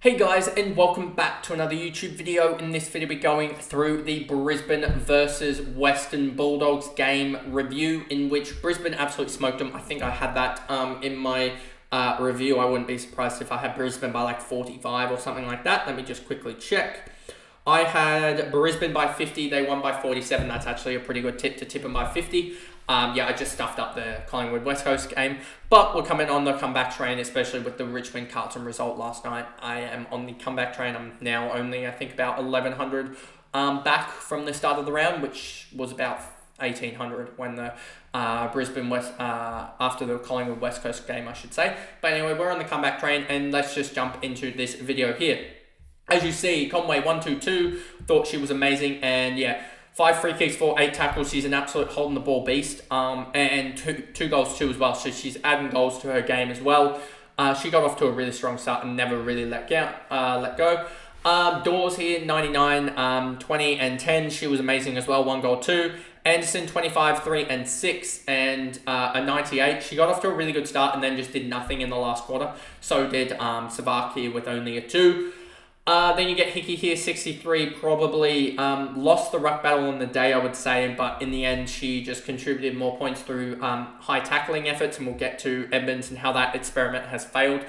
Hey guys, and welcome back to another YouTube video. In this video we're going through the Brisbane versus Western Bulldogs game review, in which Brisbane absolutely smoked them. I think I had that in my review. I wouldn't be surprised if I had Brisbane by like 45 or something like that. Let me just quickly check. I had Brisbane by 50, they won by 47. That's actually a pretty good tip to tip them by 50. I just stuffed up the Collingwood West Coast game, but we're coming on the comeback train, especially with the Richmond Carlton result last night. I am on the comeback train. I'm now only, I think, about 1,100 back from the start of the round, which was about 1,800 when the Brisbane West, after the Collingwood West Coast game, I should say. But anyway, we're on the comeback train, and let's just jump into this video here. As you see, Conway 1-2-2, thought she was amazing, and yeah, 5 free kicks for 8 tackles. She's an absolute holding the ball beast, and two goals too as well. So she's adding goals to her game as well. She got off to a really strong start and never really let go. Dawes here, 99, 20 and 10. She was amazing as well. 1 goal, 2. Anderson, 25, 3 and 6, and a 98. She got off to a really good start and then just did nothing in the last quarter. So did Savak here with only a 2. Then you get Hickey here, 63, probably lost the ruck battle on the day, I would say, but in the end, she just contributed more points through high tackling efforts, and we'll get to Edmonds and how that experiment has failed,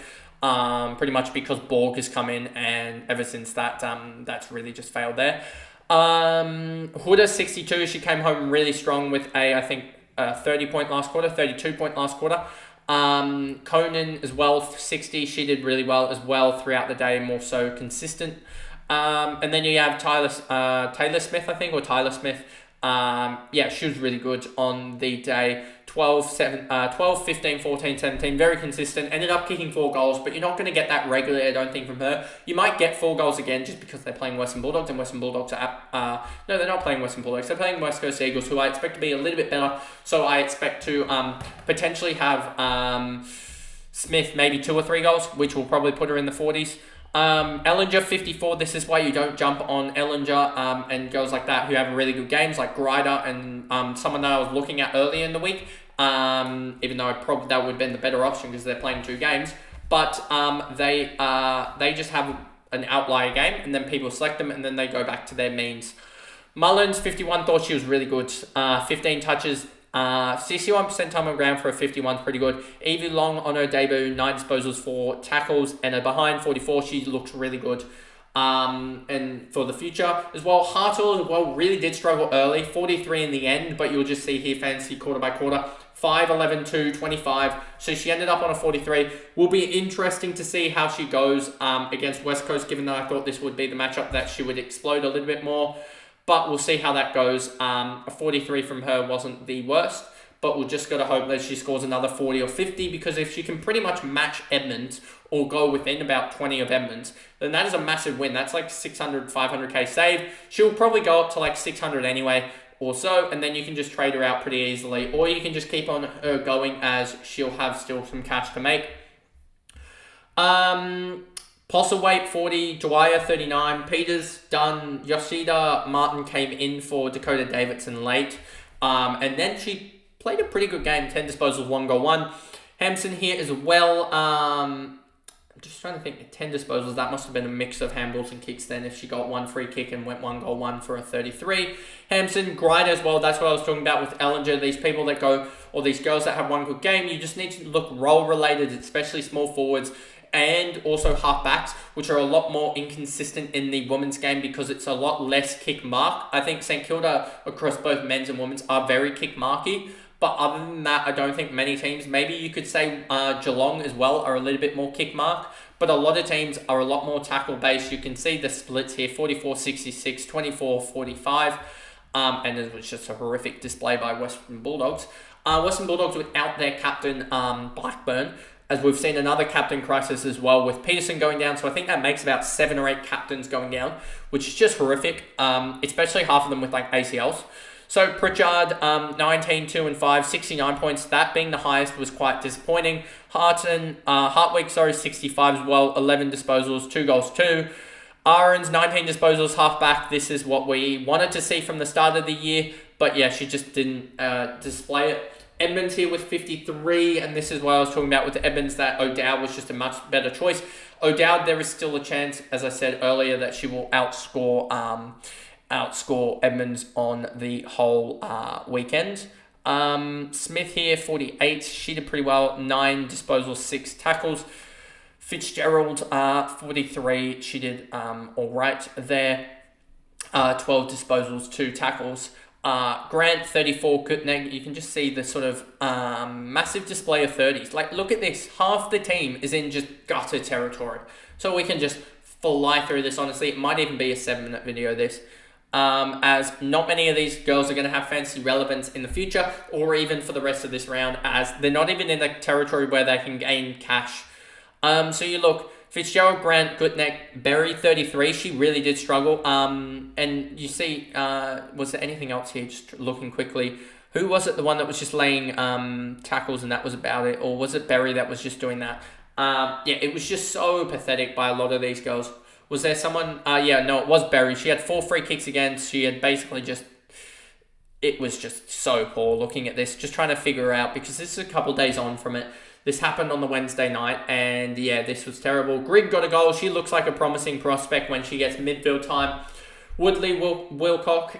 pretty much because Borg has come in, and ever since that, that's really just failed there. Huda, 62, she came home really strong with I think, 30-point last quarter, 32-point last quarter. Conan as well, 60. She did really well as well throughout the day, more so consistent. And then you have Taylor Smith, I think, or Tyler Smith. She was really good on the day. 12, 15, 14, 17, very consistent. Ended up kicking 4 goals, but you're not going to get that regularly, I don't think, from her. You might get 4 goals again just because they're playing Western Bulldogs, and Western Bulldogs are... no, they're not playing Western Bulldogs. They're playing West Coast Eagles, who I expect to be a little bit better. So I expect to potentially have Smith maybe 2 or 3 goals, which will probably put her in the 40s. Ellinger, 54. This is why you don't jump on Ellinger and girls like that who have really good games, like Grider and someone that I was looking at earlier in the week. Even though probably that would have been the better option because they're playing 2 games. But they just have an outlier game, and then people select them, and then they go back to their means. Mullins, 51. Thought she was really good. 15 touches. 61% time on ground for a 51, pretty good. Evie Long on her debut, 9 disposals, 4 tackles, and a behind 44. She looks really good. And for the future as well, Hartle as well really did struggle early, 43 in the end, but you'll just see here fancy quarter by quarter. 5, 11, 2, 25. So she ended up on a 43. Will be interesting to see how she goes against West Coast, given that I thought this would be the matchup that she would explode a little bit more. But we'll see how that goes. A 43 from her wasn't the worst, but we'll just got to hope that she scores another 40 or 50, because if she can pretty much match Edmonds or go within about 20 of Edmonds, then that is a massive win. That's like 600, 500k save. She'll probably go up to like 600 anyway or so, and then you can just trade her out pretty easily, or you can just keep on her going as she'll have still some cash to make. Postlethwaite, 40, Dwyer, 39, Peters, done, Yoshida, Martin came in for Dakota Davidson late, and then she played a pretty good game, 10 disposals, 1 goal, 1. Hampson here as well, I'm just trying to think, 10 disposals, that must have been a mix of handballs and kicks then if she got 1 free kick and went 1 goal, 1 for a 33. Hampson, Grider as well, that's what I was talking about with Ellinger, these people that go, or these girls that have 1 good game, you just need to look role related, especially small forwards, and also halfbacks, which are a lot more inconsistent in the women's game because it's a lot less kick mark. I think St Kilda across both men's and women's are very kick marky, but other than that, I don't think many teams, maybe you could say Geelong as well, are a little bit more kick mark, but a lot of teams are a lot more tackle based. You can see the splits here, 44-66, 24-45, and it was just a horrific display by Western Bulldogs. Western Bulldogs without their captain, Blackburn, as we've seen another captain crisis as well with Peterson going down. So I think that makes about 7 or 8 captains going down, which is just horrific, especially half of them with like ACLs. So Pritchard, 19, 2 and 5, 69 points. That being the highest was quite disappointing. Hartwig, 65 as well, 11 disposals, 2 goals, 2. Aarons, 19 disposals, halfback. This is what we wanted to see from the start of the year, but yeah, she just didn't display it. Edmonds here with 53, and this is what I was talking about with Edmonds, that O'Dowd was just a much better choice. O'Dowd, there is still a chance, as I said earlier, that she will outscore Edmonds on the whole weekend. Smith here, 48. She did pretty well. 9 disposals, 6 tackles. Fitzgerald, 43. She did all right there. 12 disposals, 2 tackles. Grant, 34. Gutneg, you can just see the sort of massive display of 30s. Like, look at this. Half the team is in just gutter territory. So we can just fly through this, honestly. It might even be a 7-minute video, this. As not many of these girls are going to have fantasy relevance in the future, or even for the rest of this round, as they're not even in the territory where they can gain cash. So you look, Fitzgerald, Grant, Gutneck, Berry, 33. She really did struggle. And you see, was there anything else here? Just looking quickly. Who was it? The one that was just laying tackles and that was about it? Or was it Berry that was just doing that? Yeah, it was just so pathetic by a lot of these girls. Was there someone? Yeah, no, it was Berry. She had 4 free kicks against. She had basically just... It was just so poor looking at this. Just trying to figure out, because this is a couple days on from it. This happened on the Wednesday night, and yeah, this was terrible. Grigg got a goal. She looks like a promising prospect when she gets midfield time. Woodley, Wilcock,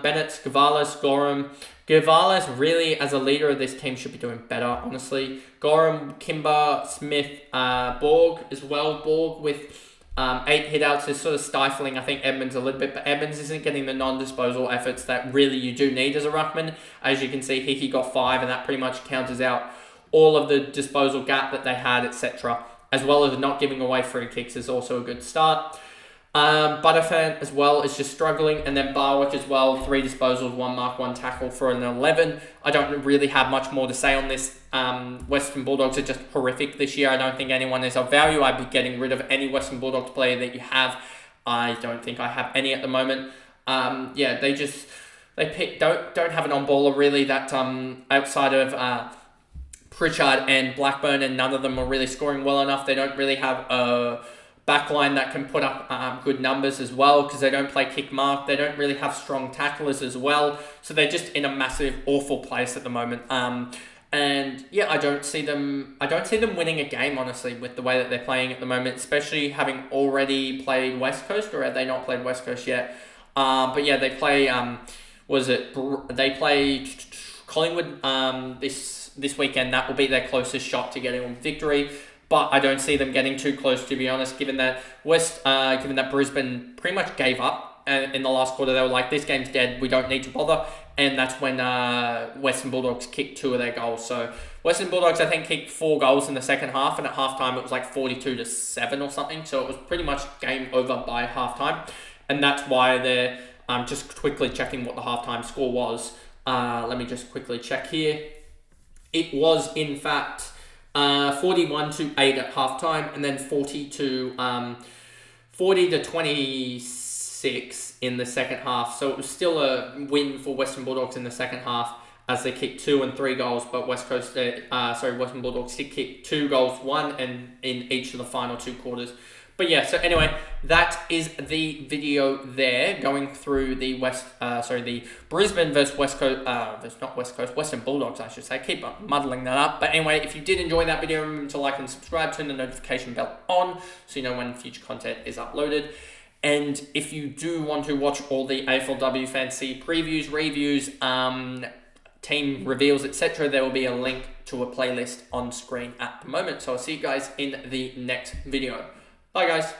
Bennett, Gavalas, Gorham. Gavalas really, as a leader of this team, should be doing better, honestly. Gorham, Kimber, Smith, Borg as well. Borg with 8 hitouts is sort of stifling, I think, Edmonds a little bit, but Edmonds isn't getting the non-disposal efforts that really you do need as a ruckman. As you can see, Hickey got 5, and that pretty much counters out all of the disposal gap that they had, etc. As well as not giving away free kicks is also a good start. Butterfan as well is just struggling, and then Barwick as well, 3 disposals, 1 mark, 1 tackle for an 11. I don't really have much more to say on this. Western Bulldogs are just horrific this year. I don't think anyone is of value. I'd be getting rid of any Western Bulldogs player that you have. I don't think I have any at the moment. Yeah, they don't have an on-baller really that outside of Pritchard and Blackburn, and none of them are really scoring well enough. They don't really have a backline that can put up good numbers as well, because they don't play kick mark. They don't really have strong tacklers as well. So they're just in a massive, awful place at the moment. And yeah, I don't see them winning a game, honestly, with the way that they're playing at the moment, especially having already played West Coast, or have they not played West Coast yet? But yeah, they play, they play Collingwood this weekend. That will be their closest shot to getting a victory. But I don't see them getting too close, to be honest, given that Brisbane pretty much gave up in the last quarter. They were like, this game's dead, we don't need to bother. And that's when Western Bulldogs kicked 2 of their goals. So Western Bulldogs, I think, kicked 4 goals in the second half, and at halftime it was like 42-7 or something. So it was pretty much game over by halftime. And that's why they're just quickly checking what the halftime score was. Let me just quickly check here. It was, in fact, 41-8 at halftime, and then 40-26 in the second half. So it was still a win for Western Bulldogs in the second half, as they kicked 2 and 3 goals. But Western Bulldogs did kick 2 goals, 1 and in each of the final 2 quarters. But yeah, so anyway, that is the video there, going through the the Brisbane versus Western Bulldogs, I should say. Keep muddling that up. But anyway, if you did enjoy that video, remember to like and subscribe, turn the notification bell on so you know when future content is uploaded. And if you do want to watch all the AFLW fantasy previews, reviews, team reveals, etc., there will be a link to a playlist on screen at the moment. So I'll see you guys in the next video. Bye, guys.